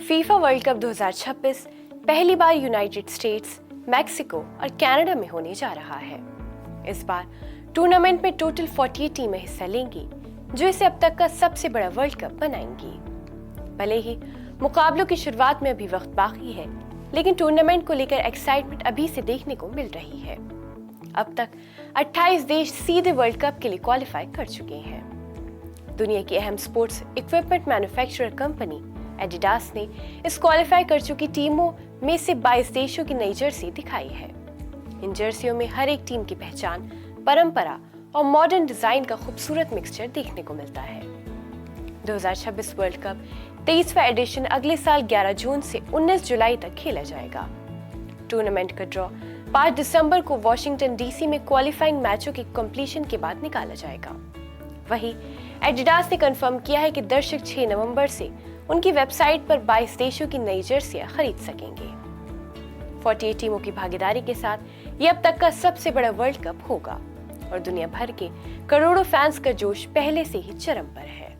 FIFA world cup 2026 पहली बार United states, Mexico और Canada में होने जा रहा है। इस बार टूर्नामेंट में टोटल 48 टीमें हिस्सा लेंगी, जो इसे अब तक का सबसे बड़ा वर्ल्ड कप बनाएंगी। भले ही मुकाबलों की शुरुआत में अभी वक्त बाकी है, लेकिन टूर्नामेंट को लेकर एक्साइटमेंट अभी से देखने को मिल रही है। अब तक 28 देश सीधे वर्ल्ड कप के लिए क्वालिफाई कर चुके हैं। दुनिया की अहम sports equipment manufacturer company Adidas ने इस क्वालिफाई कर चुकी टीमों में से 22 देशों की नई जर्सी दिखाई है। इन जर्सियों में हर एक टीम की पहचान, परंपरा और मॉडर्न डिजाइन का खूबसूरत मिक्सचर देखने को मिलता है। 2026 वर्ल्ड कप 23वां एडिशन अगले साल 11 जून से 19 जुलाई तक खेला जाएगा। टूर्नामेंट का ड्रॉ 5 दिसंबर को वॉशिंगटन डीसी में क्वालिफाइंग मैचों के कंप्लीशन के बाद निकाला जाएगा। वहीं एडिडास ने कंफर्म किया है कि दर्शक 6 नवंबर से उनकी वेबसाइट पर 22 देशों की नई जर्सियां खरीद सकेंगे। 48 टीमों की भागीदारी के साथ ये अब तक का सबसे बड़ा वर्ल्ड कप होगा और दुनिया भर के करोड़ों फैंस का जोश पहले से ही चरम पर है।